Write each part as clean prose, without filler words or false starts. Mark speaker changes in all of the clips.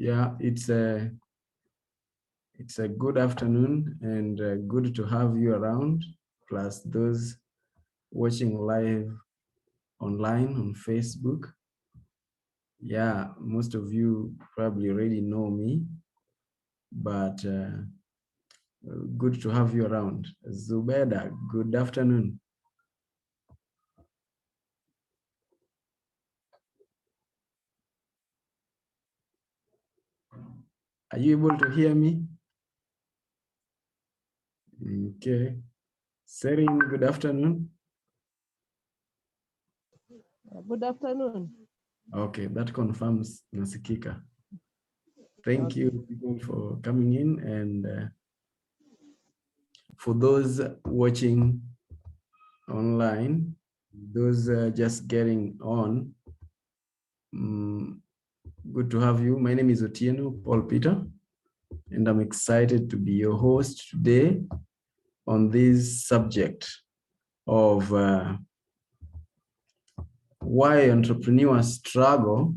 Speaker 1: Yeah, it's a good afternoon, and good to have you around, plus those watching live online on Facebook. Yeah, most of you probably already know me, but good to have you around. Zubeda, good afternoon. Are you able to hear me? Okay. Serin, good afternoon.
Speaker 2: Good afternoon.
Speaker 1: Okay, that confirms nasikika. Thank you people for coming in, and for those watching online, those just getting on, good to have you. My name is Otieno, Paul Peter, and I'm excited to be your host today on this subject of why entrepreneurs struggle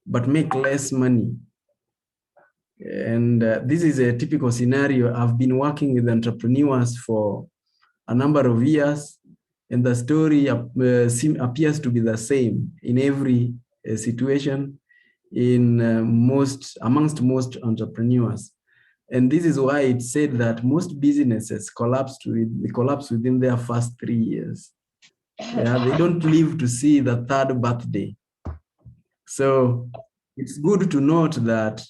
Speaker 1: but make less money. And this is a typical scenario. I've been working with entrepreneurs for a number of years, and the story appears to be the same in every situation amongst most entrepreneurs. And this is why it's said that most businesses collapse within their first 3 years. Yeah, they don't live to see the third birthday. So it's good to note that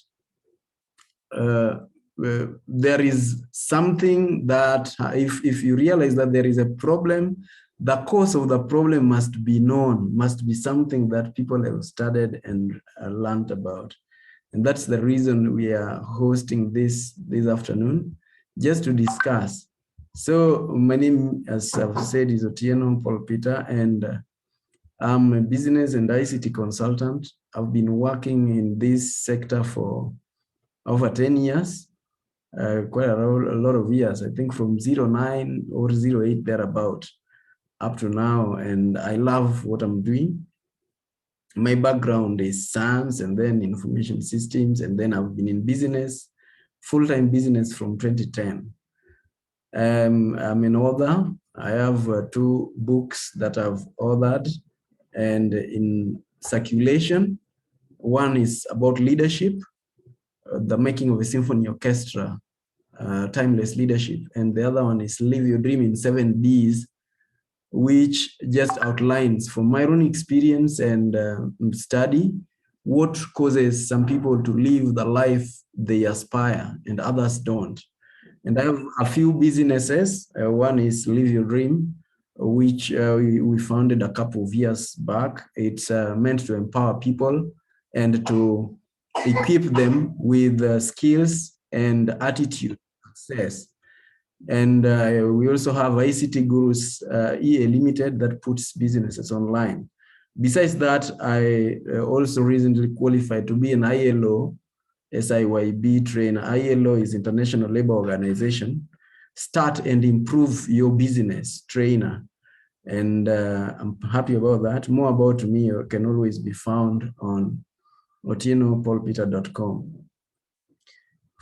Speaker 1: there is something that if you realize that there is a problem, the cause of the problem must be known, must be something that people have studied and learned about. And that's the reason we are hosting this afternoon, just to discuss. So my name, as I've said, is Otieno Paul Peter, and I'm a business and ICT consultant. I've been working in this sector for over 10 years. Quite a lot of years, I think from 09 or 08 thereabout up to now, and I love what I'm doing. My background is science and then information systems, and then I've been in business, full-time business from 2010. I'm an author. I have 2 books that I've authored and in circulation. One is about leadership, the making of a symphony orchestra, timeless leadership. And the other one is Live Your Dream in 7 Ds, which just outlines from my own experience and study what causes some people to live the life they aspire and others don't. And I have a few businesses. One is Live Your Dream, which we founded a couple of years back. It's meant to empower people and to equip them with skills and attitude success. And we also have ICT Gurus EA Limited that puts businesses online. Besides that, I also recently qualified to be an ILO-SIYB trainer. ILO is International Labor Organization. Start and improve your business trainer. And I'm happy about that. More about me can always be found on otienopolpeter.com.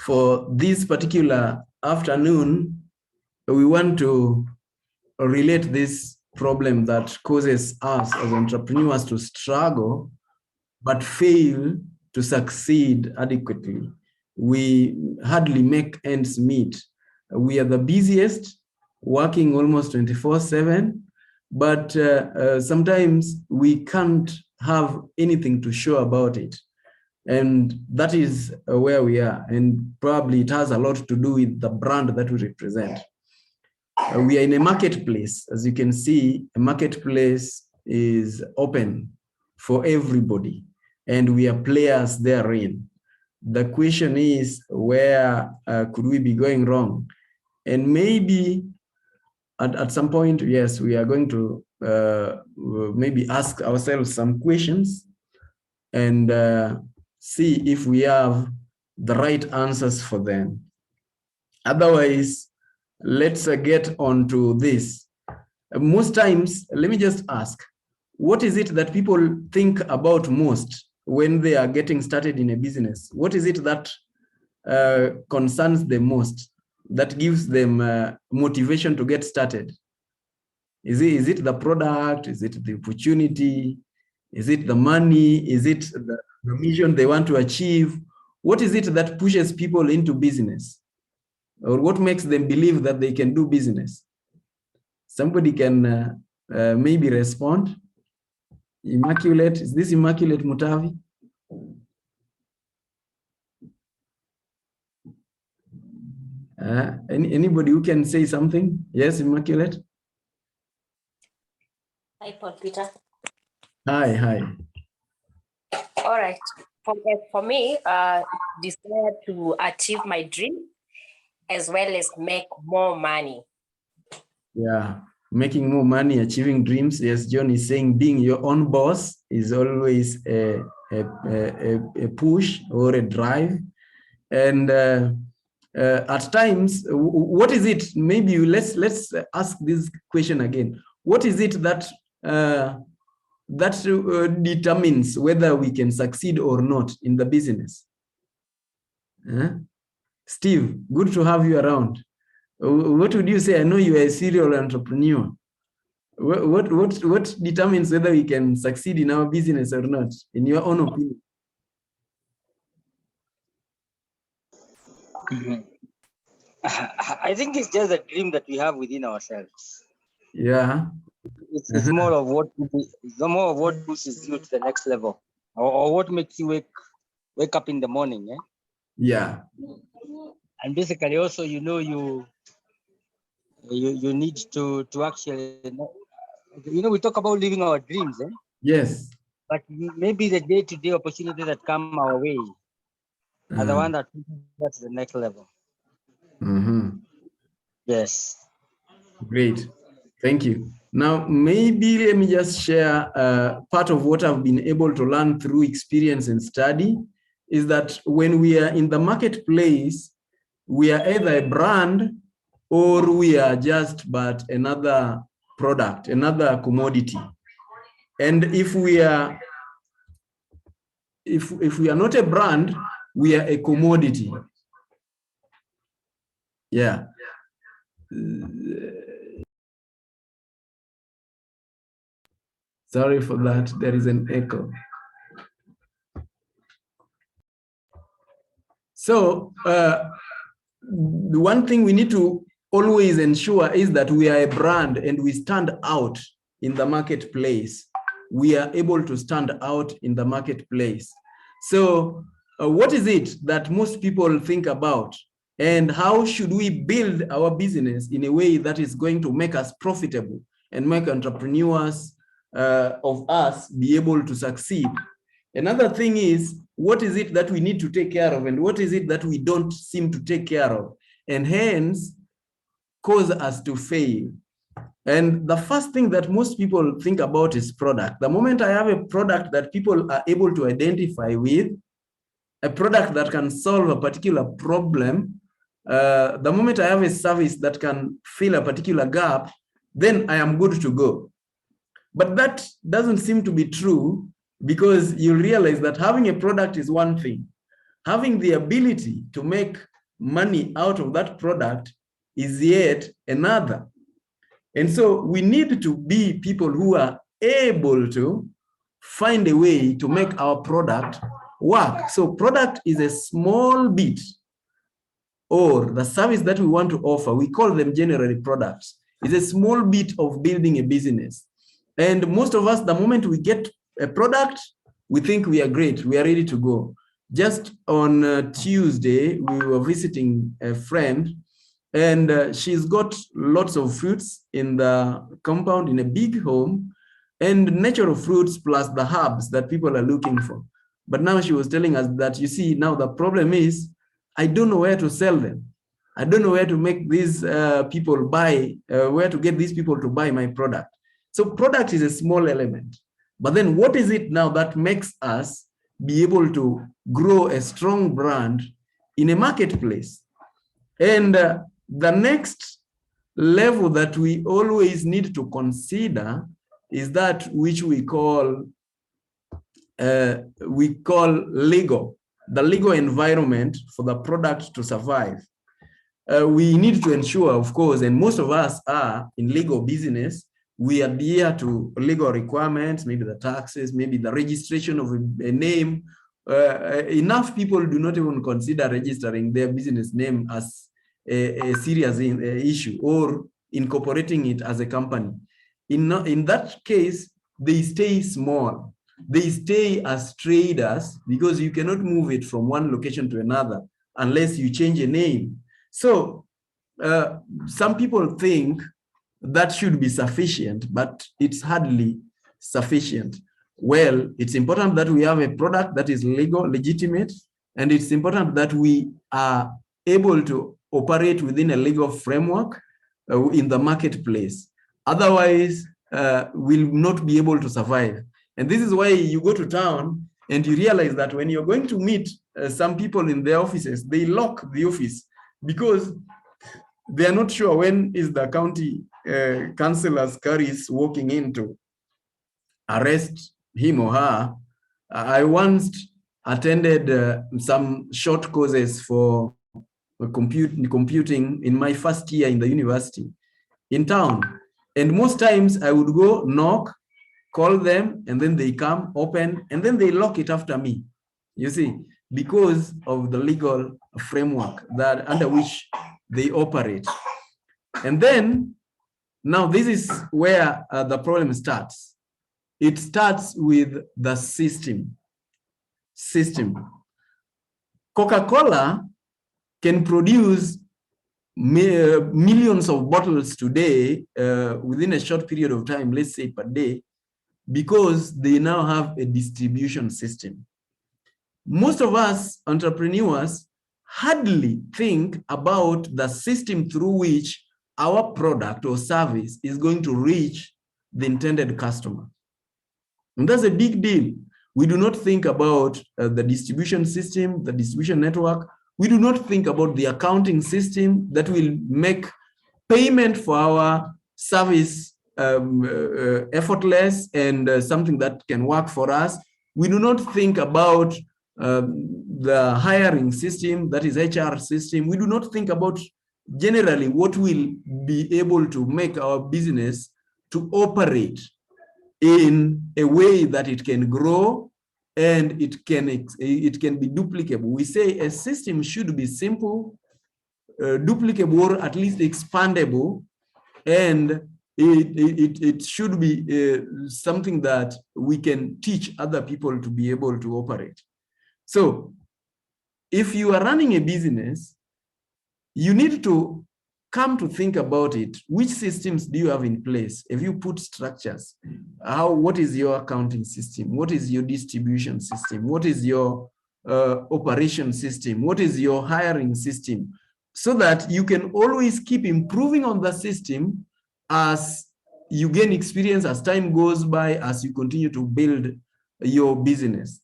Speaker 1: For this particular afternoon, we want to relate this problem that causes us as entrepreneurs to struggle but fail to succeed adequately. We hardly make ends meet. We are the busiest, working almost 24/7, but sometimes we can't have anything to show about it. And that is where we are. And probably it has a lot to do with the brand that we represent. We are in a marketplace. As you can see, a marketplace is open for everybody, and we are players therein. The question is, where could we be going wrong? And maybe at some point, yes, we are going to maybe ask ourselves some questions and see if we have the right answers for them. Otherwise, let's get on to this. Most times, let me just ask, what is it that people think about most when they are getting started in a business? What is it that concerns them most, that gives them motivation to get started? Is it the product? Is it the opportunity? Is it the money? Is it the mission they want to achieve? What is it that pushes people into business? Or what makes them believe that they can do business? Somebody can maybe respond. Immaculate, is this Immaculate Mutavi? Anybody who can say something? Yes, Immaculate?
Speaker 3: Hi, Paul Peter.
Speaker 1: Hi.
Speaker 3: All right. For me, desire to achieve my dream as well as make more money.
Speaker 1: Yeah, making more money, achieving dreams. Yes, John is saying being your own boss is always a push or a drive. And at times, what is it? Maybe let's ask this question again. What is it that determines whether we can succeed or not in the business? Steve, good to have you around. What would you say? I know you are a serial entrepreneur. What determines whether we can succeed in our business or not, in your own opinion?
Speaker 4: I think it's just a dream that we have within ourselves.
Speaker 1: Yeah.
Speaker 4: It's more of what pushes you to the next level, or what makes you wake up in the morning.
Speaker 1: Yeah.
Speaker 4: And basically, also, you need to actually, we talk about living our dreams.
Speaker 1: Yes.
Speaker 4: But maybe the day-to-day opportunities that come our way are the one that pushes us to the next level. Yes.
Speaker 1: Great. Thank you. Now, maybe let me just share part of what I've been able to learn through experience and study is that when we are in the marketplace, we are either a brand or we are just but another product, another commodity. And if we are not a brand, we are a commodity. Yeah. Sorry for that. There is an echo. So the one thing we need to always ensure is that we are a brand and we stand out in the marketplace. We are able to stand out in the marketplace. So what is it that most people think about? And how should we build our business in a way that is going to make us profitable and make entrepreneurs of us be able to succeed? Another thing is, what is it that we need to take care of and what is it that we don't seem to take care of and hence cause us to fail? And the first thing that most people think about is product. The moment I have a product that people are able to identify with, a product that can solve a particular problem, the moment I have a service that can fill a particular gap, then I am good to go. But that doesn't seem to be true, because you realize that having a product is one thing. Having the ability to make money out of that product is yet another. And so we need to be people who are able to find a way to make our product work. So product is a small bit, or the service that we want to offer, we call them generally products, is a small bit of building a business. And most of us, the moment we get a product, we think we are great, we are ready to go. Just on Tuesday, we were visiting a friend, and she's got lots of fruits in the compound in a big home, and natural fruits plus the herbs that people are looking for. But now she was telling us that, you see, now the problem is, I don't know where to sell them. I don't know where to make these people buy, where to get these people to buy my product. So product is a small element. But then what is it now that makes us be able to grow a strong brand in a marketplace? And the next level that we always need to consider is that which we call we call the legal environment for the product to survive. We need to ensure, of course, and most of us are in legal business, we adhere to legal requirements, maybe the taxes, maybe the registration of a name. Enough people do not even consider registering their business name as a serious issue or incorporating it as a company. In that case, they stay small. They stay as traders because you cannot move it from one location to another unless you change a name. So some people think that should be sufficient, but it's hardly sufficient. Well, it's important that we have a product that is legal, legitimate, and it's important that we are able to operate within a legal framework in the marketplace. Otherwise, we'll not be able to survive. And this is why you go to town and you realize that when you're going to meet some people in their offices, they lock the office because they are not sure when is the county councillor's carries walking in to arrest him or her. I once attended some short courses for computing in my first year in the university in town. And most times I would go knock, call them, and then they come, open, and then they lock it after me. You see, because of the legal framework that under which they operate. And then, now this is where the problem starts. It starts with the system. Coca-Cola can produce millions of bottles today within a short period of time, let's say per day, because they now have a distribution system. Most of us entrepreneurs hardly think about the system through which our product or service is going to reach the intended customer. And that's a big deal. We do not think about the distribution system, the distribution network. We do not think about the accounting system that will make payment for our service effortless and something that can work for us. We do not think about the hiring system, that is HR system. We do not think about generally what will be able to make our business to operate in a way that it can grow and it can be duplicable. We say a system should be simple, duplicable, or at least expandable, and it should be something that we can teach other people to be able to operate. So if you are running a business, you need to come to think about it. Which systems do you have in place? Have you put structures? What is your accounting system? What is your distribution system? What is your operation system? What is your hiring system? So that you can always keep improving on the system as you gain experience, as time goes by, as you continue to build your business.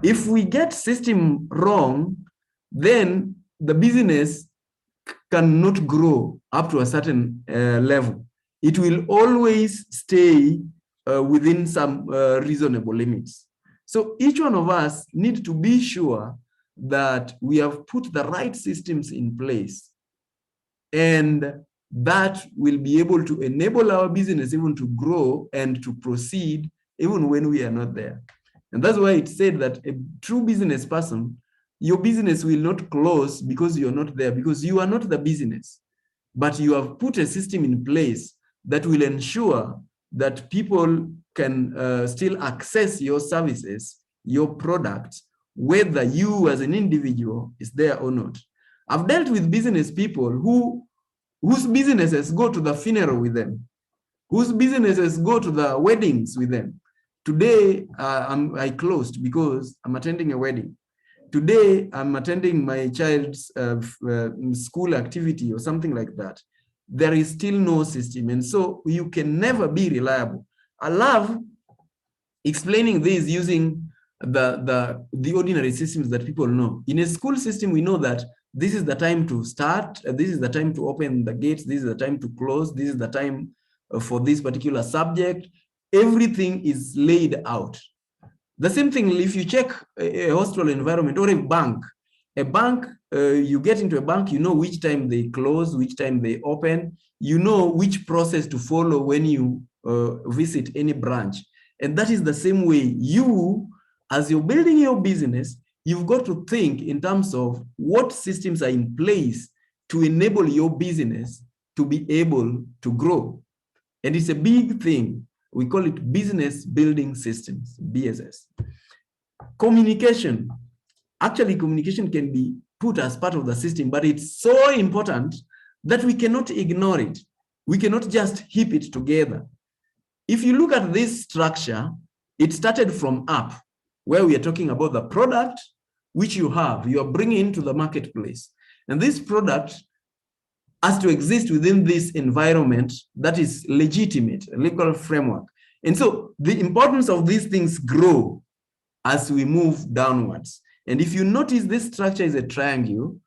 Speaker 1: If we get system wrong, then the business cannot grow up to a certain level. It will always stay within some reasonable limits. So each one of us need to be sure that we have put the right systems in place, and that will be able to enable our business even to grow and to proceed even when we are not there. And that's why it's said that a true business person, your business will not close because you're not there, because you are not the business, but you have put a system in place that will ensure that people can still access your services, your products, whether you as an individual is there or not. I've dealt with business people whose businesses go to the funeral with them, whose businesses go to the weddings with them. Today, I closed because I'm attending a wedding. Today, I'm attending my child's school activity or something like that. There is still no system, and so you can never be reliable. I love explaining this using the ordinary systems that people know. In a school system, we know that this is the time to start, this is the time to open the gates, this is the time to close, this is the time for this particular subject. Everything is laid out. The same thing if you check a hostel environment or a bank, you get into a bank, you know which time they close, which time they open, you know which process to follow when you visit any branch. And that is the same way you, as you're building your business, you've got to think in terms of what systems are in place to enable your business to be able to grow. And it's a big thing. We call it business building systems, BSS. Communication. Actually, communication can be put as part of the system, but it's so important that we cannot ignore it. We cannot just heap it together. If you look at this structure, it started from up, where we are talking about the product which you are bringing into the marketplace. And this product has to exist within this environment that is legitimate, a legal framework. And so the importance of these things grow as we move downwards. And if you notice, this structure is a triangle,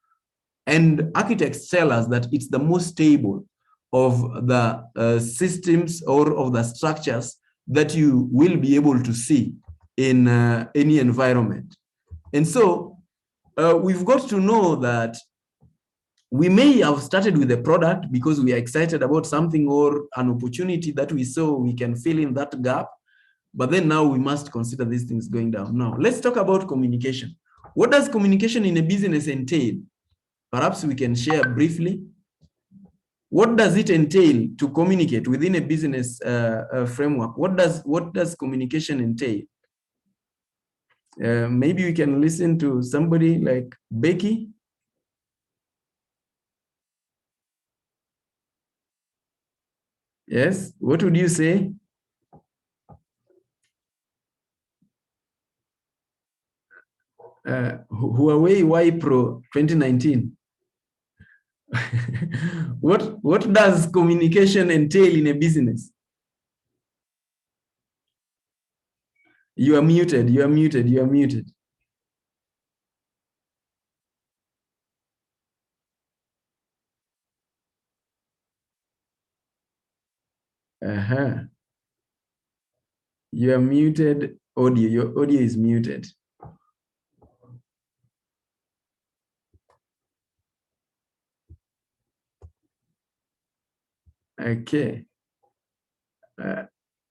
Speaker 1: and architects tell us that it's the most stable of the systems or of the structures that you will be able to see in any environment. And so we've got to know that we may have started with a product because we are excited about something or an opportunity that we saw we can fill in that gap. But then now we must consider these things going down. Now, let's talk about communication. What does communication in a business entail? Perhaps we can share briefly. What does it entail to communicate within a business framework? What does communication entail? Maybe we can listen to somebody like Becky. Yes, what would you say? Huawei Y Pro 2019. What does communication entail in a business? You are muted, you are muted, you are muted. You are muted audio, your audio is muted. Okay.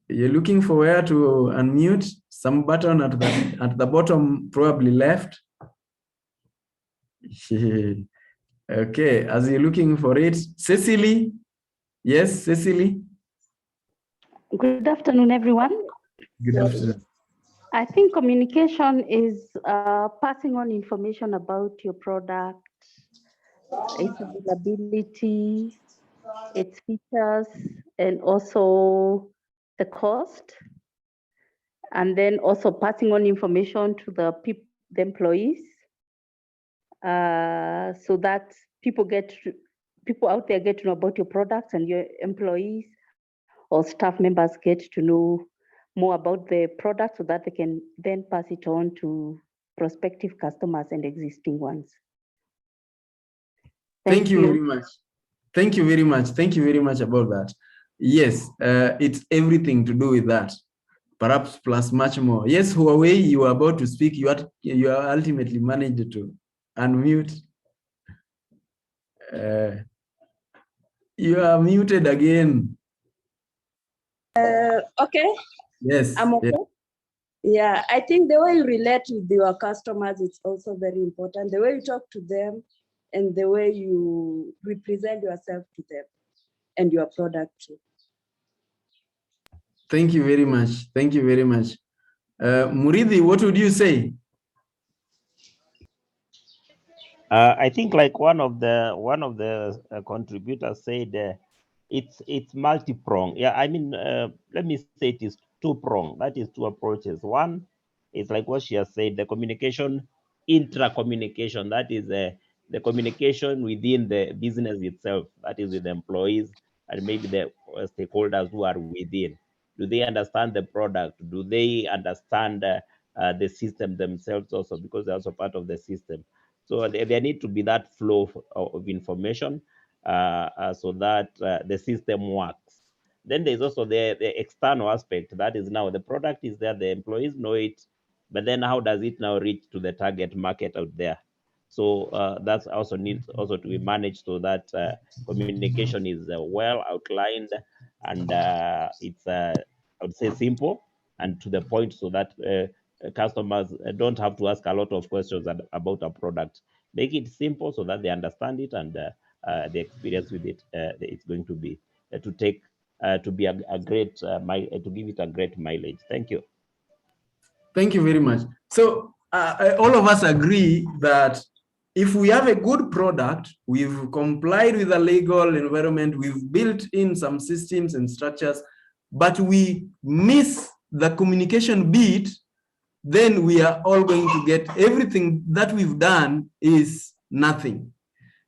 Speaker 1: You're looking for where to unmute, some button at the bottom, probably left. Okay, as you're looking for it, Cecily. Yes, Cecily.
Speaker 5: Good afternoon, everyone.
Speaker 1: Good afternoon.
Speaker 5: I think communication is passing on information about your product, its availability, its features, and also the cost. And then also passing on information to the employees, so that people out there get to know about your products, and your employees or staff members get to know more about the product, so that they can then pass it on to prospective customers and existing ones.
Speaker 1: Thank you very much. Thank you very much. Thank you very much about that. Yes, it's everything to do with that. Perhaps plus much more. Yes, Huawei, you are about to speak. You are ultimately managed to unmute. You are muted again.
Speaker 2: Okay.
Speaker 1: Yes.
Speaker 2: I'm okay. Yeah, I think the way you relate with your customers is also very important. The way you talk to them and the way you represent yourself to them and your product too.
Speaker 1: Thank you very much. Thank you very much. Muridi, what would you say?
Speaker 6: I think like one of the contributors said, it's multi-pronged. Yeah, I mean, let me say it is two-pronged. That is two approaches. One is like what she has said, the communication, intra-communication. That is the communication within the business itself. That is with the employees and maybe the stakeholders who are within. Do they understand the product? Do they understand the system themselves also, because they're also part of the system? So there need to be that flow of information so that the system works. Then there's also the external aspect. That is now the product is there, the employees know it, but then how does it now reach to the target market out there? So that's also needs also to be managed so that communication is well outlined, and it's I would say simple and to the point, so that customers don't have to ask a lot of questions about a product. Make it simple so that they understand it, and the experience with it it's going to be to take to be a great to give it a great mileage. Thank you.
Speaker 1: Thank you very much. So all of us agree that if we have a good product, we've complied with the legal environment, we've built in some systems and structures, but we miss the communication beat, then we are all going to get everything that we've done is nothing.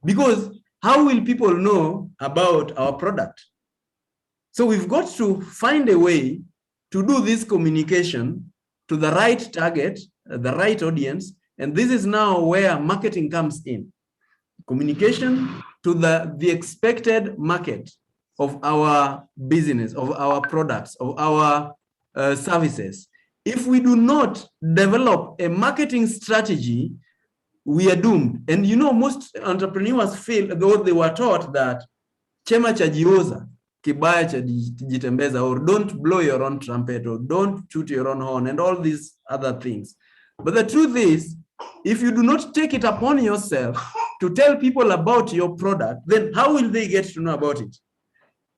Speaker 1: Because how will people know about our product? So we've got to find a way to do this communication to the right target, the right audience, and this is now where marketing comes in. Communication to the expected market of our business, of our products, of our services. If we do not develop a marketing strategy, we are doomed. And you know, most entrepreneurs feel, though they were taught that chema cha jioza, kibaya cha jitembeza, or don't blow your own trumpet, or don't toot your own horn, and all these other things. But the truth is, if you do not take it upon yourself to tell people about your product, then how will they get to know about it?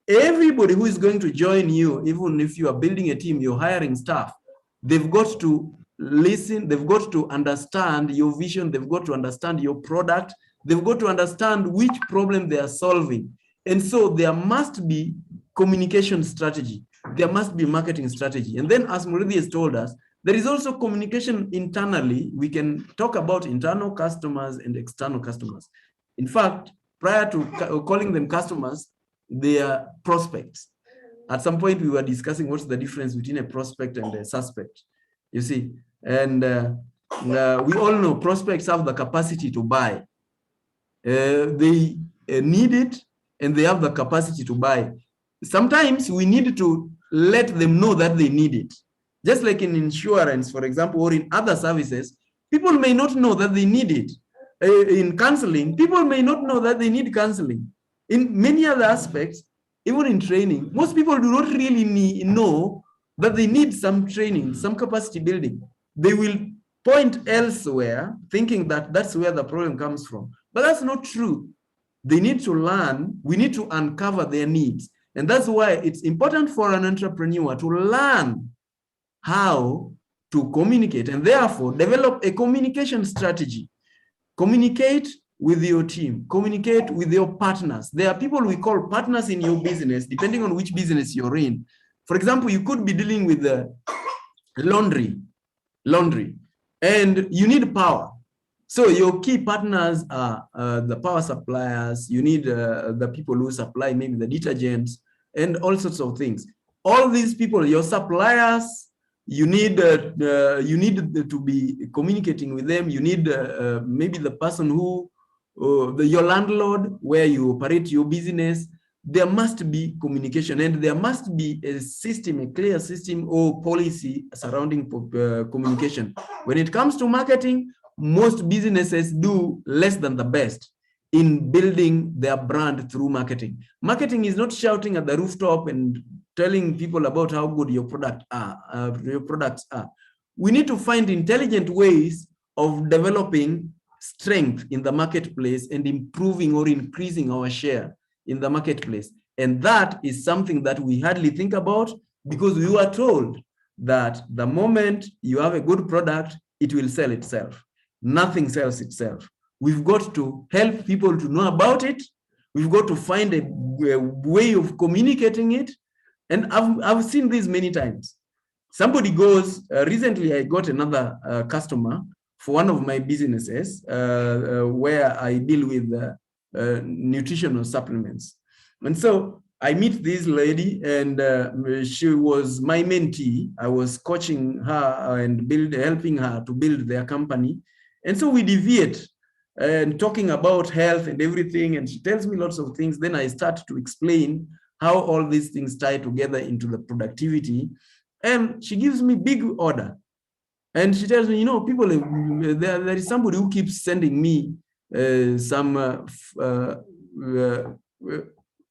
Speaker 1: Everybody who is going to join you, even if you are building a team, you're hiring staff, they've got to listen, they've got to understand your vision, they've got to understand your product, they've got to understand which problem they are solving. And so there must be communication strategy, there must be marketing strategy. And then, as Murithi has told us, there is also communication internally. We can talk about internal customers and external customers. In fact, prior to calling them customers, they are prospects. At some point, we were discussing what's the difference between a prospect and a suspect, you see. And we all know prospects have the capacity to buy. They need it, and they have the capacity to buy. Sometimes we need to let them know that they need it. Just like in insurance, for example, or in other services, people may not know that they need it. In counseling, people may not know that they need counseling. In many other aspects, even in training, most people do not really know that they need some training, some capacity building. They will point elsewhere, thinking that that's where the problem comes from. But that's not true. They need to learn. We need to uncover their needs. And that's why it's important for an entrepreneur to learn how to communicate, and therefore develop a communication strategy. Communicate with your team, communicate with your partners. There are people we call partners in your business, depending on which business you're in. For example, you could be dealing with the laundry, and you need power. So your key partners are the power suppliers. You need the people who supply maybe the detergents and all sorts of things. All these people, your suppliers, you need to be communicating with them. You need maybe the person who, your landlord, where you operate your business. There must be communication, and there must be a system, a clear system or policy surrounding communication. When it comes to marketing, most businesses do less than the best in building their brand through marketing. Marketing is not shouting at the rooftop and telling people about how good your products are. We need to find intelligent ways of developing strength in the marketplace and improving or increasing our share in the marketplace. And that is something that we hardly think about, because we were told that the moment you have a good product, it will sell itself. Nothing sells itself. We've got to help people to know about it. We've got to find a way of communicating it. And I've seen this many times. Somebody goes, recently I got another customer for one of my businesses where I deal with nutritional supplements. And so I meet this lady, and she was my mentee. I was coaching her and helping her to build their company. And so we deviate and talking about health and everything. And she tells me lots of things. Then I start to explain how all these things tie together into the productivity. And she gives me big order. And she tells me, you know, people, there is somebody who keeps sending me some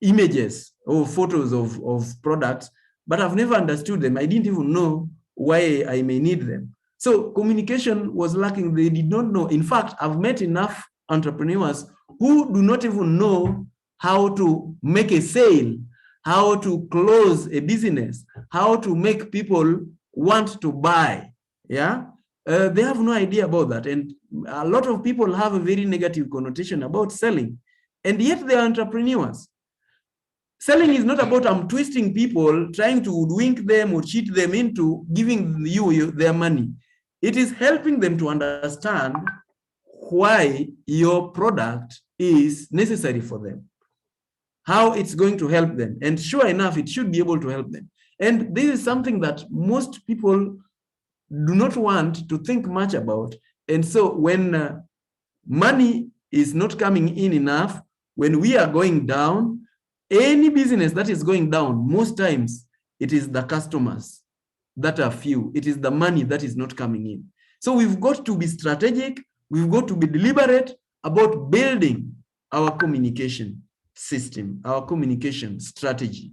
Speaker 1: images or photos of products, but I've never understood them. I didn't even know why I may need them. So communication was lacking. They did not know. In fact, I've met enough entrepreneurs who do not even know how to make a sale, how to close a business, how to make people want to buy. Yeah, they have no idea about that. And a lot of people have a very negative connotation about selling, and yet they are entrepreneurs. Selling is not about I'm twisting people, trying to hoodwink them or cheat them into giving you their money. It is helping them to understand why your product is necessary for them, how it's going to help them. And sure enough, it should be able to help them. And this is something that most people do not want to think much about. And so when money is not coming in enough, when we are going down, any business that is going down, most times it is the customers that are few. It is the money that is not coming in. So we've got to be strategic. We've got to be deliberate about building our communication system, our communication strategy.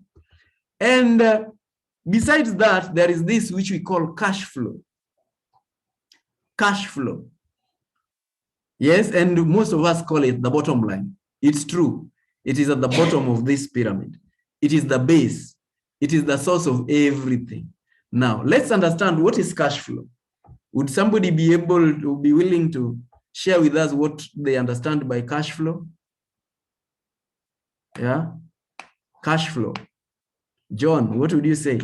Speaker 1: And besides that, there is this which we call cash flow. Cash flow. Yes, and most of us call it the bottom line. It's true. It is at the bottom of this pyramid. It is the base. It is the source of everything. Now, let's understand what is cash flow. Would somebody be able to be willing to share with us what they understand by cash flow? Yeah, cash flow. John, what would you say?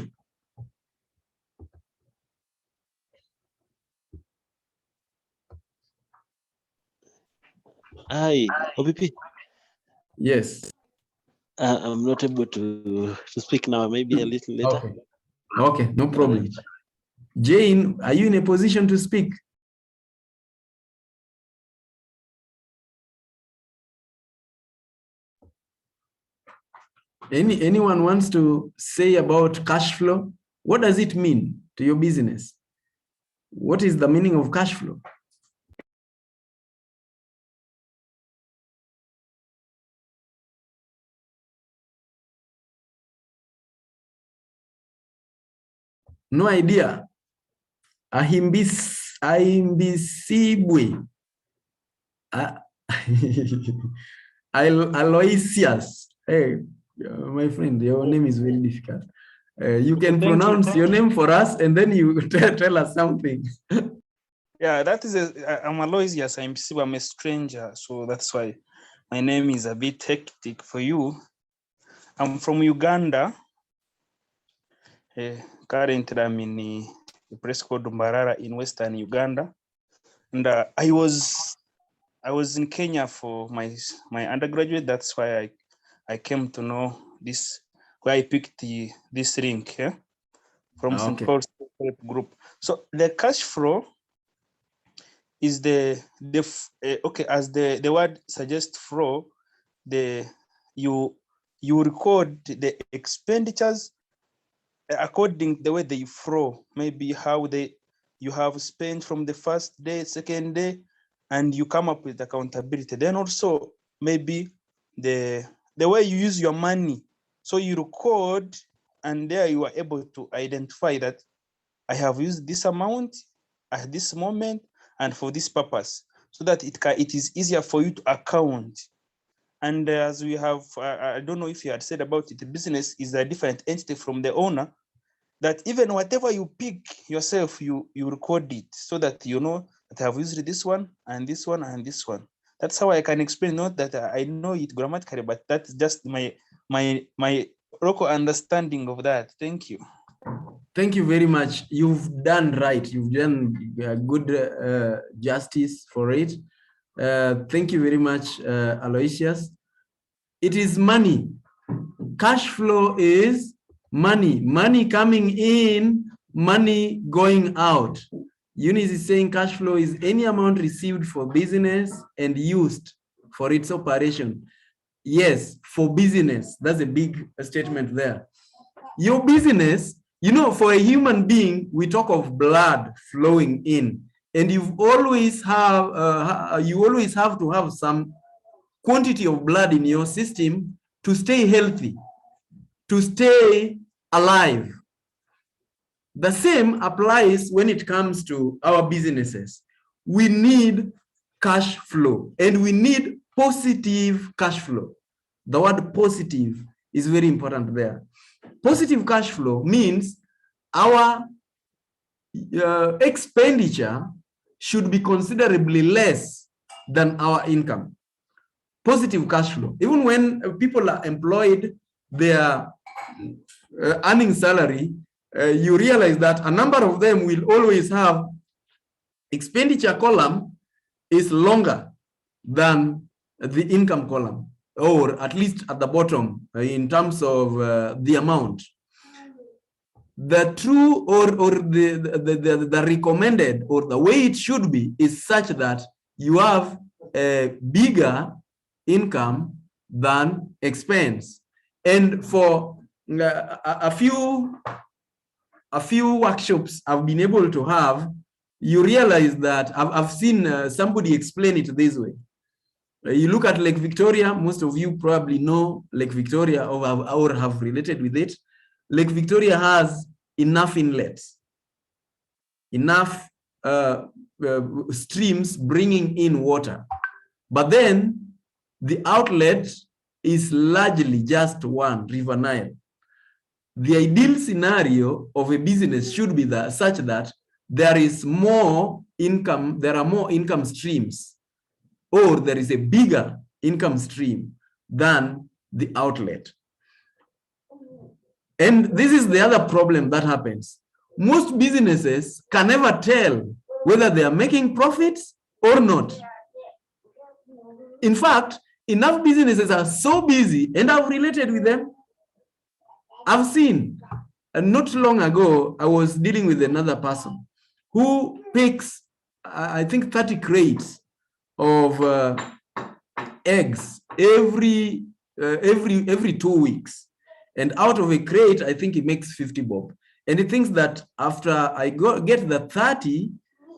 Speaker 7: Hi, OPP.
Speaker 1: Yes.
Speaker 7: I'm not able to speak now, maybe a little later.
Speaker 1: Okay, okay, no problem. Jane, are you in a position to speak? Anyone wants to say about cash flow? What does it mean to your business? What is the meaning of cash flow? No idea. ILO-SIYB. Aloysius. Hey, my friend, your name is very difficult. You can pronounce your name for us, and then you tell us something.
Speaker 8: Yeah, that is I'm Aloysius. I'm a stranger, so that's why my name is a bit hectic for you. I'm from Uganda. Currently, I'm in a place called Mbarara in Western Uganda, and I was in Kenya for my undergraduate. That's why I came to know this. Why I picked this link from St. Paul's group. So the cash flow is okay, as the word suggests, flow, you record the expenditures according the way they flow, maybe how you have spent from the first day, second day, and you come up with accountability. Then also maybe the way you use your money. So you record, and there you are able to identify that I have used this amount at this moment and for this purpose, so that it is easier for you to account. And as we have, I don't know if you had said about it, the business is a different entity from the owner, that even whatever you pick yourself, you record it, so that you know that I have used this one and this one and this one. That's how I can explain, not that I know it grammatically, but that's just my local understanding of that. Thank you.
Speaker 1: Thank you very much. You've done right. You've done good justice for it. Thank you very much, Aloysius. It is money. Cash flow is money. Money coming in, money going out. Eunice is saying cash flow is any amount received for business and used for its operation. Yes, for business. That's a big statement there. Your business, You know, for a human being, we talk of blood flowing in, and you always have to have some quantity of blood in your system to stay healthy, to stay alive. The same applies when it comes to our businesses. We need cash flow, and we need positive cash flow. The word positive is very important there. Positive cash flow means our expenditure should be considerably less than our income. Positive cash flow. Even when people are employed, they are earning salary, you realize that a number of them will always have expenditure column is longer than the income column, or at least at the bottom in terms of the amount. The true or the recommended, or the way it should be, is such that you have a bigger income than expense. And for a few workshops I've been able to have, you realize that I've seen somebody explain it this way. You look at Lake Victoria, most of you probably know Lake Victoria or have related with it. Lake Victoria has enough inlets, enough streams bringing in water. But then the outlet is largely just one, River Nile. The ideal scenario of a business should be such that there is more income, there are more income streams, or there is a bigger income stream than the outlet. And this is the other problem that happens. Most businesses can never tell whether they are making profits or not. In fact, enough businesses are so busy, and I've related with them. I've seen, not long ago, I was dealing with another person who picks, I think, 30 crates of eggs every 2 weeks. And out of a crate, I think he makes 50 bob. And he thinks that after I get the 30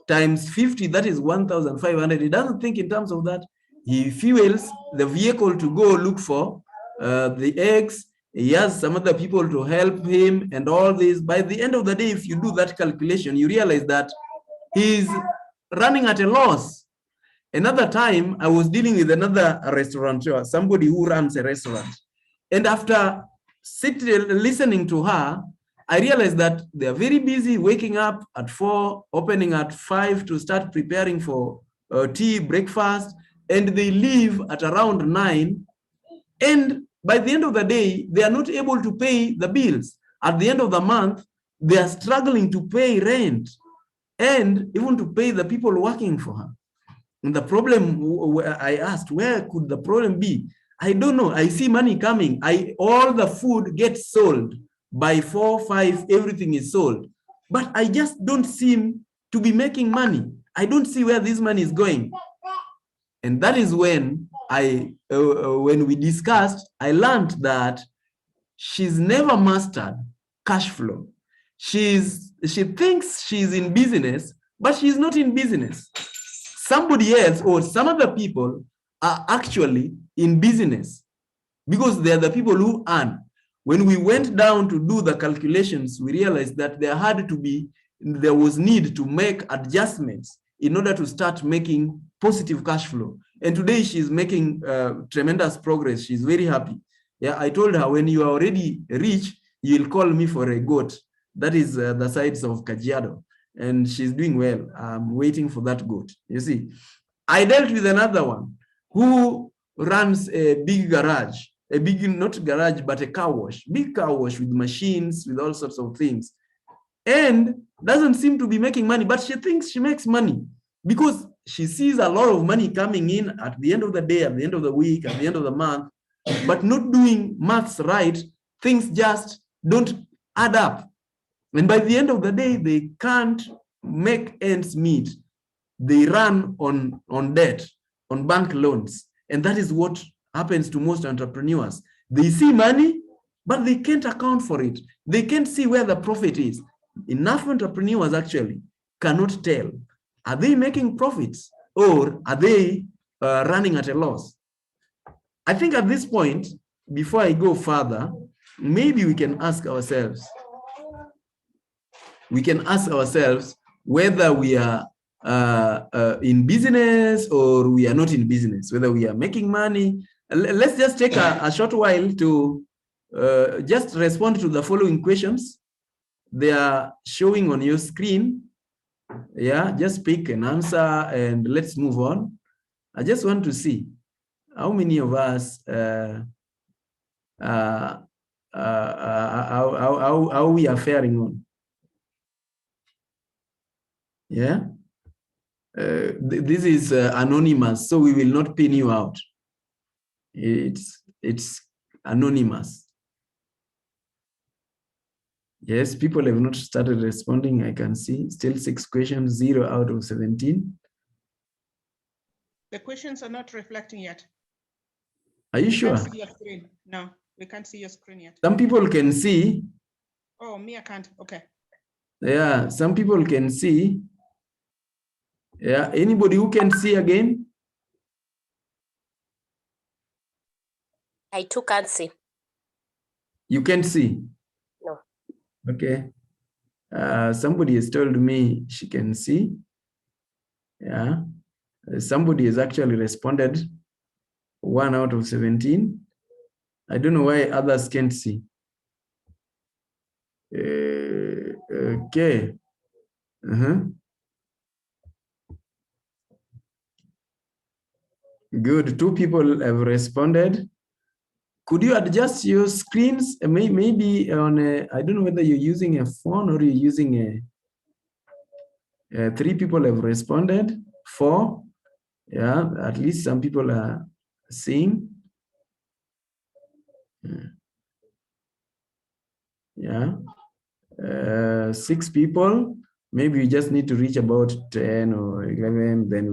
Speaker 1: times 50, that is 1,500. He doesn't think in terms of that. He fuels the vehicle to go look for the eggs. He has some other people to help him and all this. By the end of the day, if you do that calculation, you realize that he's running at a loss. Another time, I was dealing with another restaurateur, somebody who runs a restaurant. And after listening to her, I realized that they're very busy, waking up at 4, opening at 5 to start preparing for tea, breakfast, and they leave at around 9. And by the end of the day, they are not able to pay the bills. At the end of the month, they are struggling to pay rent and even to pay the people working for her. And the problem, I asked, where could the problem be? I don't know. I see money coming. All the food gets sold. By 4, 5, everything is sold. But I just don't seem to be making money. I don't see where this money is going. And that is when when we discussed, I learned that she's never mastered cash flow. She thinks she's in business, but she's not in business. Somebody else or some other people are actually in business because they're the people who earn. When we went down to do the calculations, we realized that there was need to make adjustments in order to start making positive cash flow. And today she's making tremendous progress. She's very happy. Yeah, I told her, when you are already rich, you'll call me for a goat. That is the sides of Kajiado. And she's doing well. I'm waiting for that goat. You see, I dealt with another one who runs a big garage, not garage, but a car wash, big car wash with machines, with all sorts of things, and doesn't seem to be making money, but she thinks she makes money because she sees a lot of money coming in at the end of the day, at the end of the week, at the end of the month, but not doing maths right. Things just don't add up. And by the end of the day, they can't make ends meet. They run on debt, on bank loans. And that is what happens to most entrepreneurs. They see money, but they can't account for it. They can't see where the profit is. Enough entrepreneurs actually cannot tell. Are they making profits or are they running at a loss? I think at this point, before I go further, maybe we can ask ourselves, whether we are in business or we are not in business, whether we are making money. Let's just take a short while to just respond to the following questions. They are showing on your screen. Yeah, just pick an answer and let's move on. I just want to see how many of us how we are faring on. Yeah, this is anonymous, so we will not pin you out. It's anonymous. Yes, people have not started responding. I can see still 6 questions, 0 out of 17.
Speaker 9: The questions are not reflecting yet.
Speaker 1: Are you sure?
Speaker 9: Can't see your screen. No, we can't see your screen yet.
Speaker 1: Some people can see.
Speaker 9: Oh, me, I can't. Okay.
Speaker 1: Yeah, some people can see. Yeah, anybody who can see again?
Speaker 3: I too can't see.
Speaker 1: You can't see?
Speaker 3: No.
Speaker 1: Okay. Somebody has told me she can see. Yeah. Somebody has actually responded 1 out of 17. I don't know why others can't see. Okay. Good. 2 people have responded. Could you adjust your screens? Maybe on a, I don't know whether you're using a phone or you're using a 3 people have responded. 4. Yeah, at least some people are seeing. Yeah. 6 people. Maybe we just need to reach about 10 or 11. Then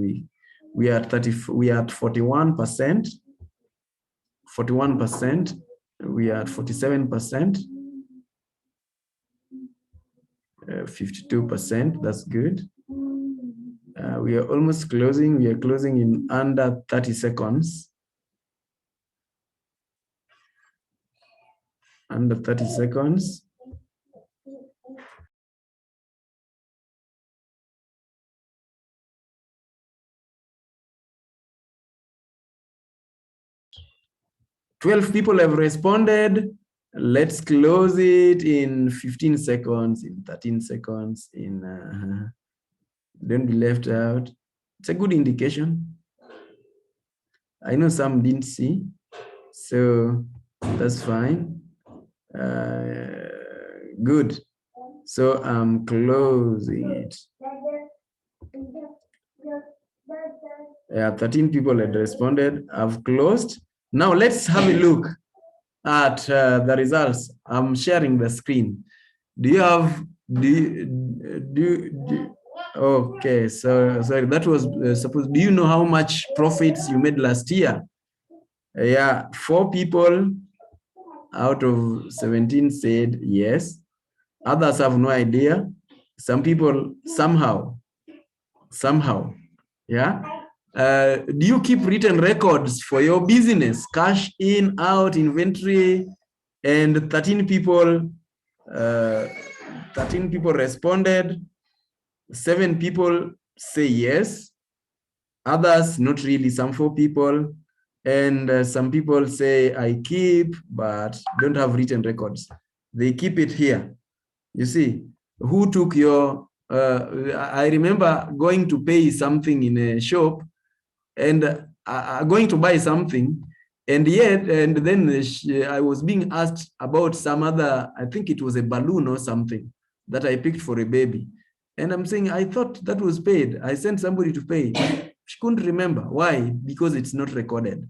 Speaker 1: we are at 41%. 41%. We are at 47%. 52%. That's good. We are almost closing. We are closing in under 30 seconds. Under 30 seconds. "12 people have responded. Let's close it in 15 seconds, in 13 seconds, in don't be left out. It's a good indication. I know some didn't see, so that's fine. Good. So I'm closing it. Yeah, 13 people had responded. I've closed. Now let's have a look at the results. I'm sharing the screen. Do you have, okay, so sorry, that was supposed, do you know how much profits you made last year? Yeah, 4 people out of 17 said yes. Others have no idea. Some people somehow, yeah. Do you keep written records for your business? Cash in, out, inventory, and 13 people responded. 7 people say yes. Others not really. Some 4 people, and some people say I keep but don't have written records. They keep it here. You see, who took your? I remember going to pay something in a shop, and going to buy something, and then I was being asked about some other, I think it was a balloon or something that I picked for a baby. And I'm saying, I thought that was paid. I sent somebody to pay. She couldn't remember. Why? Because it's not recorded.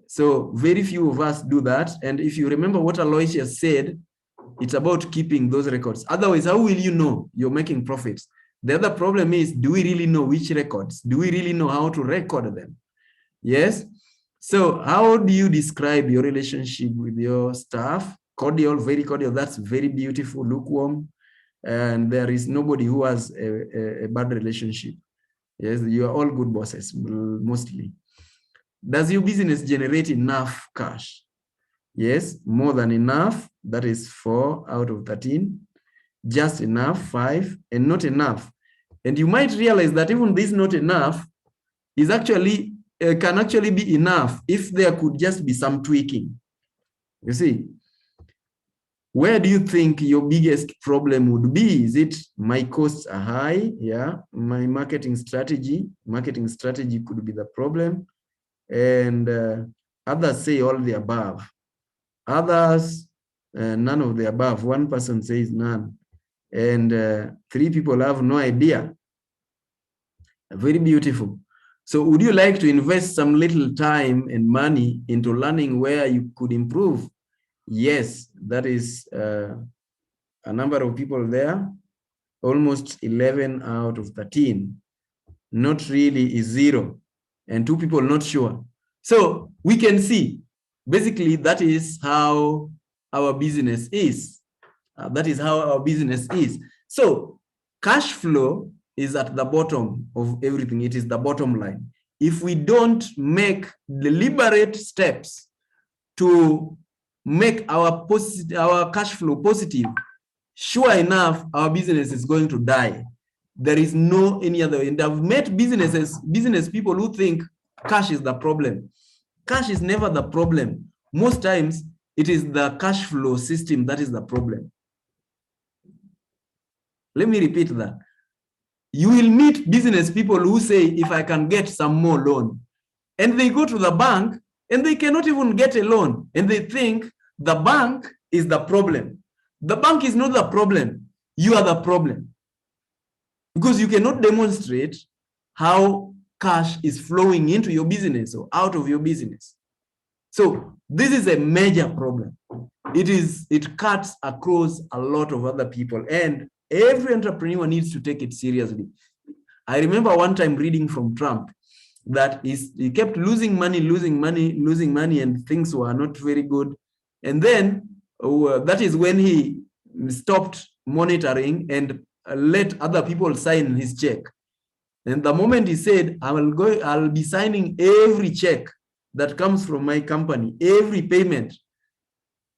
Speaker 1: So very few of us do that. And if you remember what Aloysius said, it's about keeping those records. Otherwise, how will you know you're making profits? The other problem is, do we really know which records? Do we really know how to record them? Yes. So how do you describe your relationship with your staff? Cordial, very cordial. That's very beautiful, lukewarm. And there is nobody who has a bad relationship. Yes, you are all good bosses, mostly. Does your business generate enough cash? Yes, more than enough. That is 4 out of 13. Just enough, 5, and not enough. And you might realize that even this not enough is actually can actually be enough if there could just be some tweaking. You see, where do you think your biggest problem would be? Is it my costs are high? Yeah, my marketing strategy could be the problem. And others say all the above. Others, none of the above. One person says none. And 3 people have no idea. Very beautiful. So would you like to invest some little time and money into learning where you could improve? Yes, that is a number of people there. Almost 11 out of 13. Not really is 0. And 2 people not sure. So we can see, basically, that is how our business is. That is how our business is. So cash flow is at the bottom of everything. It is the bottom line. If we don't make deliberate steps to make our cash flow positive, sure enough, our business is going to die. There is no any other way. And I've met business people who think cash is the problem. Cash is never the problem. Most times, it is the cash flow system that is the problem. Let me repeat that. You will meet business people who say, if I can get some more loan, and they go to the bank and they cannot even get a loan, and they think the bank is the problem. The bank is not the problem. You are the problem, because you cannot demonstrate how cash is flowing into your business or out of your business. So this is a major problem. It cuts across a lot of other people, and every entrepreneur needs to take it seriously. I remember one time reading from Trump that he kept losing money, and things were not very good. And then that is when he stopped monitoring and let other people sign his check. And the moment he said, I'll be signing every check that comes from my company, every payment,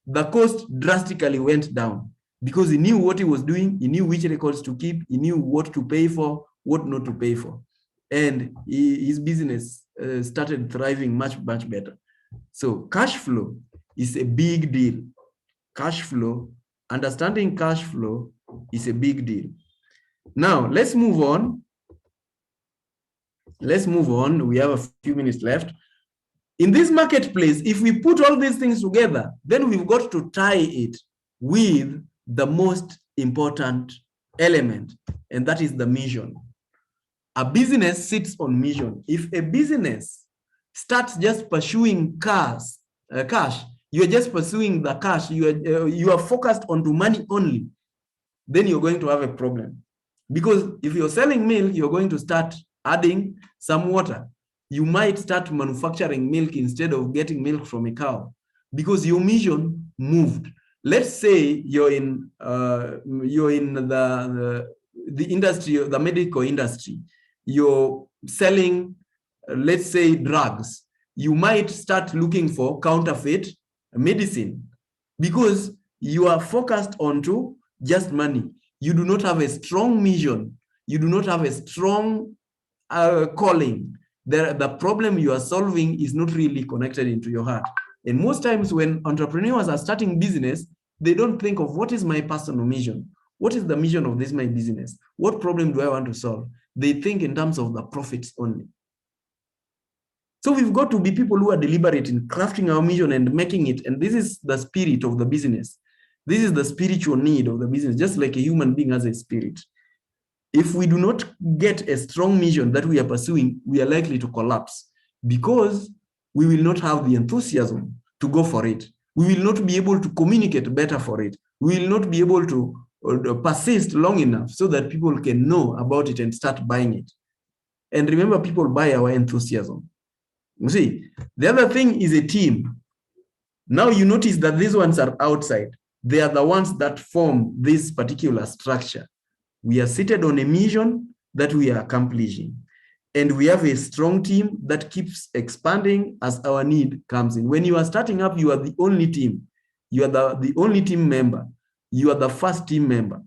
Speaker 1: the cost drastically went down, because he knew what he was doing, he knew which records to keep, he knew what to pay for, what not to pay for. And his business started thriving much, much better. So cash flow is a big deal. Cash flow, understanding cash flow is a big deal. Now, let's move on. Let's move on. We have a few minutes left. In this marketplace, if we put all these things together, then we've got to tie it with the most important element, and that is the mission. A business sits on mission. If a business starts just pursuing cash, you are just pursuing the cash, you are focused onto money only, then you're going to have a problem. Because if you're selling milk, you're going to start adding some water. You might start manufacturing milk instead of getting milk from a cow, because your mission moved. Let's say you're in the industry, the medical industry. You're selling, let's say, drugs. You might start looking for counterfeit medicine, because you are focused onto just money. You do not have a strong mission. You do not have a strong calling. The problem you are solving is not really connected into your heart. And most times when entrepreneurs are starting business, they don't think of what is my personal mission? What is the mission of this my business? What problem do I want to solve? They think in terms of the profits only. So we've got to be people who are deliberate in crafting our mission and making it. And this is the spirit of the business. This is the spiritual need of the business, just like a human being has a spirit. If we do not get a strong mission that we are pursuing, we are likely to collapse, because we will not have the enthusiasm to go for it. We will not be able to communicate better for it. We will not be able to persist long enough so that people can know about it and start buying it. And remember, people buy our enthusiasm. You see, the other thing is a team. Now you notice that these ones are outside. They are the ones that form this particular structure. We are seated on a mission that we are accomplishing. And we have a strong team that keeps expanding as our need comes in. When you are starting up, you are the only team. You are the only team member. You are the first team member.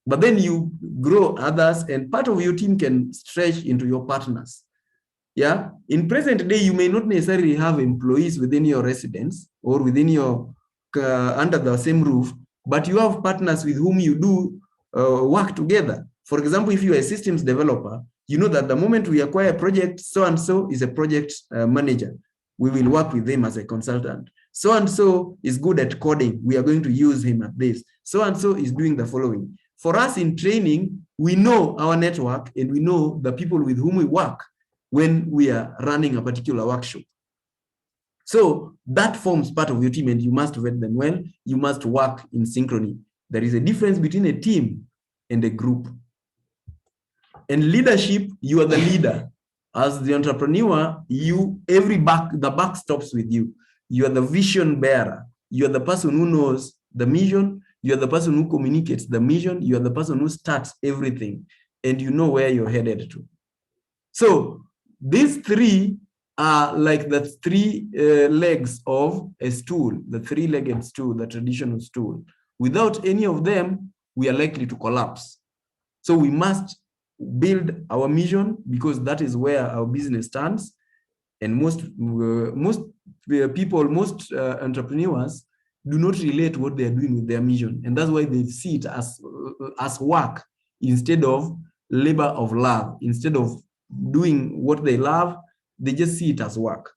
Speaker 1: But then you grow others, and part of your team can stretch into your partners. Yeah, in present day, you may not necessarily have employees within your residence or within your under the same roof, but you have partners with whom you do work together. For example, if you are a systems developer, you know that the moment we acquire a project, so-and-so is a project manager. We will work with them as a consultant. So-and-so is good at coding. We are going to use him at this. So-and-so is doing the following. For us in training, we know our network and we know the people with whom we work when we are running a particular workshop. So that forms part of your team, and you must vet them well. You must work in synchrony. There is a difference between a team and a group. And leadership, you are the leader. As the entrepreneur, the buck stops with you. You are the vision bearer. You are the person who knows the mission. You are the person who communicates the mission. You are the person who starts everything, and you know where you're headed to. So these three are like the three legs of a stool, the three-legged stool, the traditional stool. Without any of them, we are likely to collapse. So we must build our mission, because that is where our business stands. And most entrepreneurs do not relate what they are doing with their mission. And that's why they see it as work instead of labor of love. Instead of doing what they love, they just see it as work.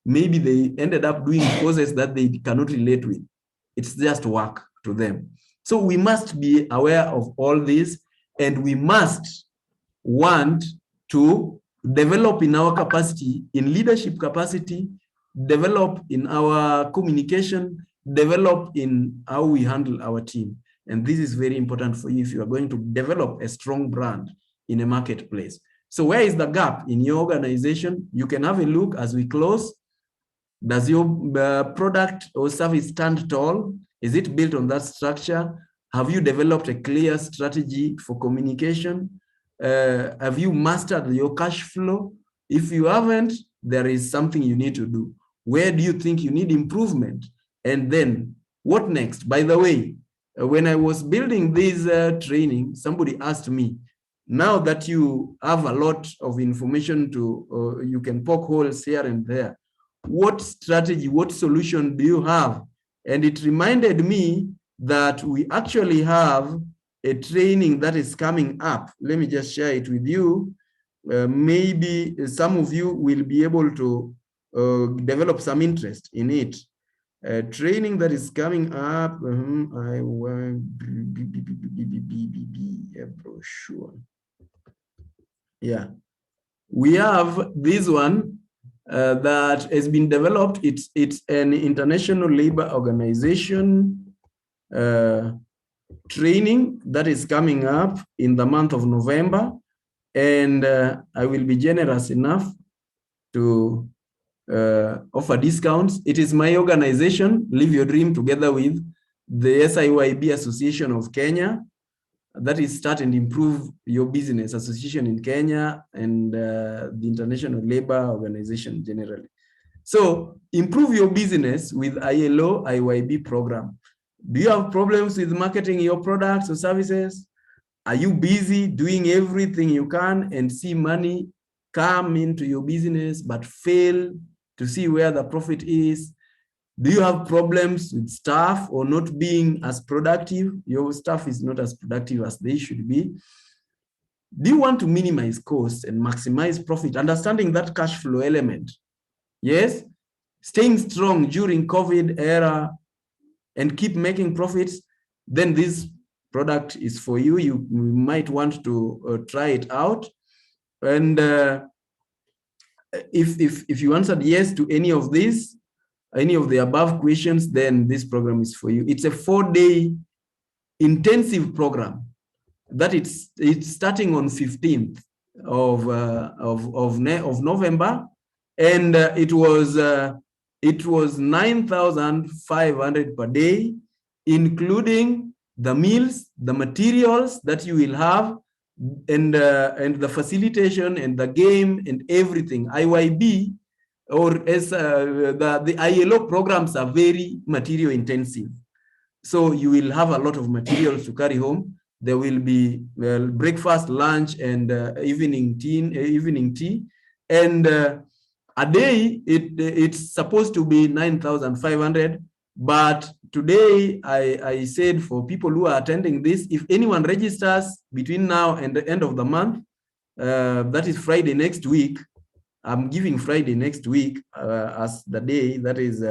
Speaker 1: Maybe they ended up doing courses that they cannot relate with. It's just work to them. So we must be aware of all this, and we must want to develop in our capacity, in leadership capacity, develop in our communication, develop in how we handle our team. And this is very important for you if you are going to develop a strong brand in a marketplace. So where is the gap in your organization? You can have a look as we close. Does your product or service stand tall? Is it built on that structure? Have you developed a clear strategy for communication? Have you mastered your cash flow? If you haven't, there is something you need to do. Where do you think you need improvement? And then what next? By the way, when I was building this training, somebody asked me, now that you have a lot of information to, you can poke holes here and there, what strategy, what solution do you have? And it reminded me that we actually have a training that is coming up. Let me just share it with you. Maybe some of you will be able to develop some interest in it. A training that is coming up. I want a brochure. Yeah, we have this one that has been developed. It's an international labor organization training that is coming up in the month of November, and I will be generous enough to offer discounts. It is my organization, Live Your Dream, together with the ILO-SIYB Association of Kenya, that is Start and Improve Your Business Association in Kenya, and the International Labor Organization generally. So improve your business with ILO-SIYB program. Do you have problems with marketing your products or services? Are you busy doing everything you can and see money come into your business but fail to see where the profit is? Do you have problems with staff or not being as productive? Your staff is not as productive as they should be. Do you want to minimize costs and maximize profit? Understanding that cash flow element. Yes, staying strong during COVID era and keep making profits, then this product is for you. You might want to try it out. And if you answered yes to any of these, any of the above questions, then this program is for you. It's a 4-day intensive program that it's starting on 15th of November, and it was 9,500 per day, including the meals, the materials that you will have, and the facilitation and the game and everything. IYB, or as the ILO programs are very material intensive. So you will have a lot of materials to carry home. There will be breakfast, lunch, and evening tea. And a day, it's supposed to be 9,500. But today, I said for people who are attending this, if anyone registers between now and the end of the month, that is Friday next week, I'm giving Friday next week as the day. That is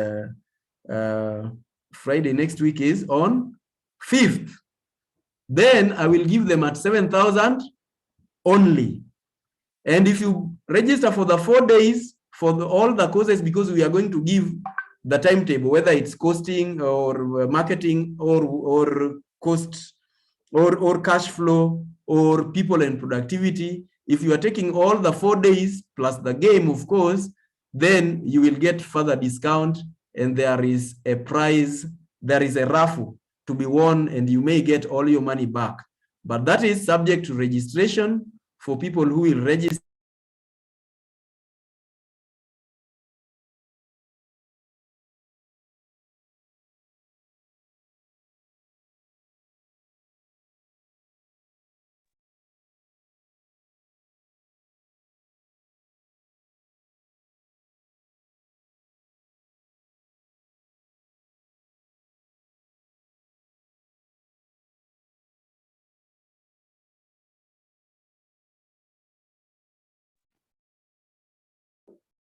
Speaker 1: Friday next week is on 5th. Then I will give them at 7,000 only. And if you register for the 4 days for all the courses, because we are going to give the timetable, whether it's costing or marketing or cost or cash flow or people and productivity. If you are taking all the 4 days plus the game, of course, then you will get further discount, and there is a prize, there is a raffle to be won, and you may get all your money back. But that is subject to registration for people who will register.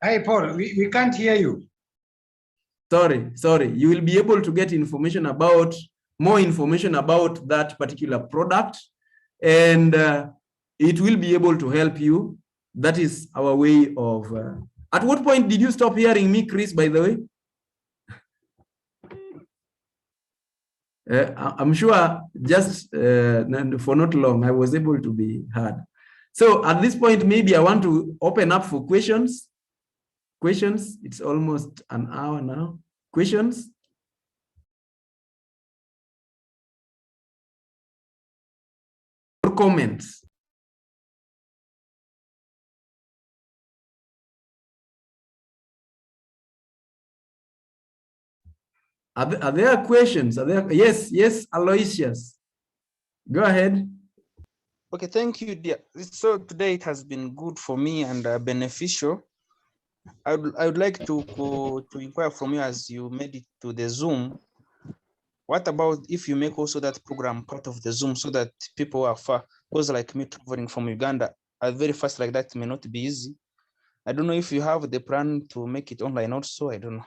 Speaker 10: Hey, Paul, we can't hear you.
Speaker 1: Sorry. You will be able to get information about, more information about that particular product, and it will be able to help you. That is our way of... At what point did you stop hearing me, Chris, by the way? I'm sure just for not long, I was able to be heard. So at this point, maybe I want to open up for questions. Questions, it's almost an hour now. Questions? Or comments? Are there questions? Are there? Yes, Aloysius. Go ahead.
Speaker 8: Okay, thank you, dear. So today it has been good for me and beneficial. I would like to inquire from you, as you made it to the Zoom. What about if you make also that program part of the Zoom, so that people are far, those like me traveling from Uganda are very fast like that, may not be easy. I don't know if you have the plan to make it online also. I don't know.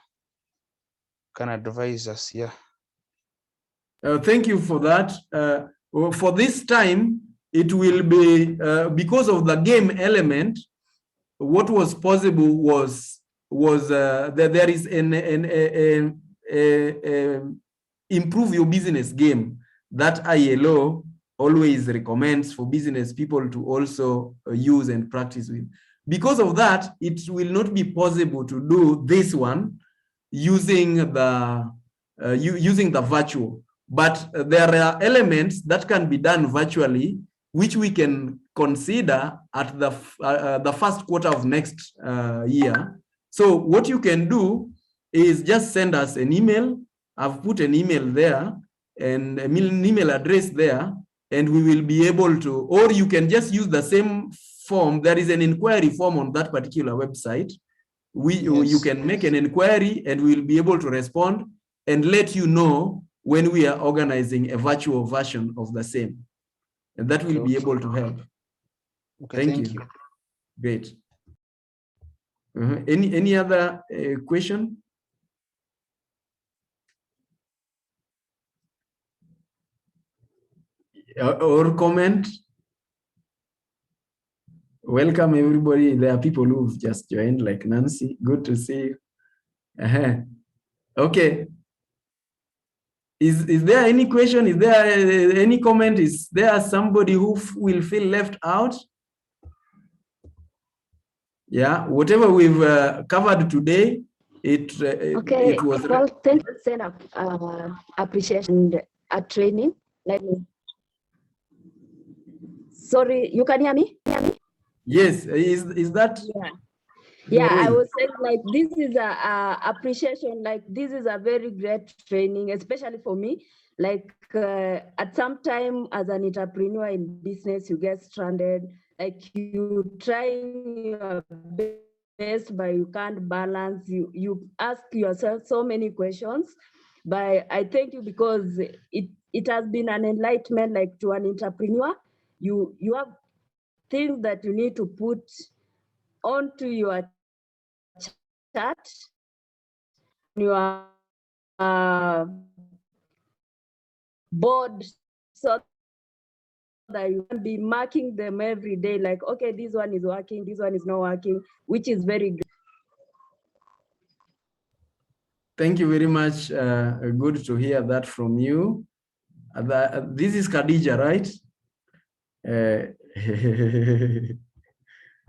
Speaker 8: Can advise us, yeah.
Speaker 1: Thank you for that. For this time, it will be because of the game element. What was possible was that there is an improve your business game that ILO always recommends for business people to also use and practice with. Because of that, it will not be possible to do this one using the virtual. But there are elements that can be done virtually, which we can consider at the first quarter of next year. So what you can do is just send us an email. I've put an email there and an email address there, and we will be able to, or you can just use the same form. There is an inquiry form on that particular website. You can make an inquiry, and we'll be able to respond and let you know when we are organizing a virtual version of the same. And that will be able to help.
Speaker 8: Okay, thank you.
Speaker 1: Great. Any other question? Or comment? Welcome, everybody. There are people who've just joined, like Nancy. Good to see you. Okay. Is there any question? Is there any comment? Is there somebody who will feel left out? Yeah, whatever we've covered today, it
Speaker 11: Okay,
Speaker 1: it was.
Speaker 11: well, thank you, send appreciation at training. Let me. Sorry, you can hear me?
Speaker 1: Yes, is that?
Speaker 11: Yeah. Yeah, I
Speaker 1: way?
Speaker 11: was saying like this is a appreciation, like this is a very great training, especially for me. Like at some time as an entrepreneur in business, you get stranded, like you try your best, but you can't balance. You ask yourself so many questions. But I thank you because it has been an enlightenment, like to an entrepreneur. You have things that you need to put onto your chat, your board, so that you can be marking them every day, like, okay, this one is working, this one is not working, which is very good.
Speaker 1: Thank you very much. Good to hear that from you. This is Khadija, right?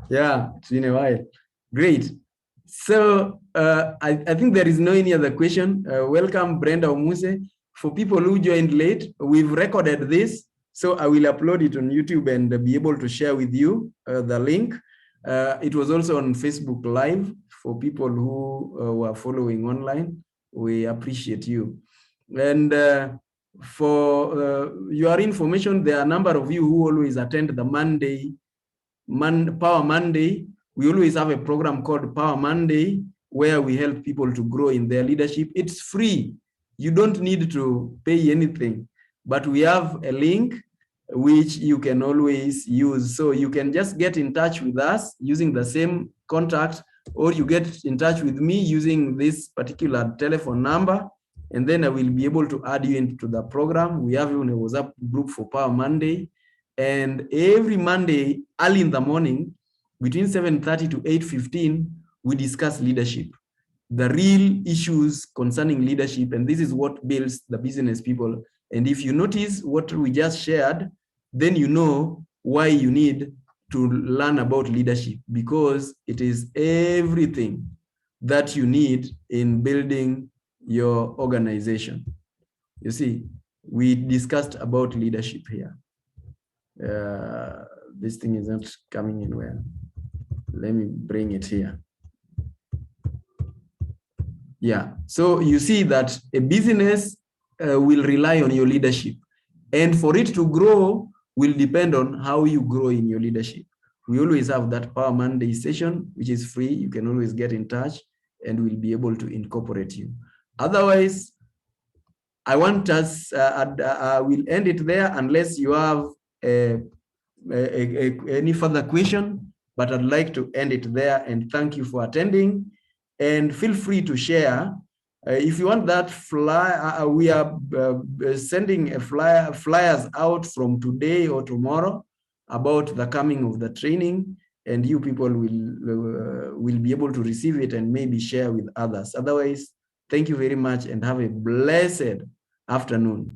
Speaker 1: Yeah, it's been a while. Great. So I think there is no any other question. Welcome, Brenda Omuse. For people who joined late, we've recorded this, so I will upload it on YouTube and be able to share with you the link. It was also on Facebook Live for people who were following online. We appreciate you. And for your information, there are a number of you who always attend the Power Monday. We always have a program called Power Monday where we help people to grow in their leadership. It's free. You don't need to pay anything, but we have a link which you can always use. So you can just get in touch with us using the same contact, or you get in touch with me using this particular telephone number, and then I will be able to add you into the program. We have even a WhatsApp group for Power Monday. And every Monday, early in the morning, between 7:30 to 8:15, we discuss leadership, the real issues concerning leadership. And this is what builds the business people. And if you notice what we just shared, then you know why you need to learn about leadership, because it is everything that you need in building your organization. You see, we discussed about leadership here. This thing is not coming in well. Let me bring it here. Yeah, so you see that a business will rely on your leadership, and for it to grow will depend on how you grow in your leadership. We always have that Power Monday session, which is free. You can always get in touch and we'll be able to incorporate you. Otherwise, I want us, I will end it there unless you have any further question, but I'd like to end it there and thank you for attending, and feel free to share. If you want that flyer, we are sending flyers out from today or tomorrow about the coming of the training, and you people will be able to receive it and maybe share with others. Otherwise, thank you very much and have a blessed afternoon.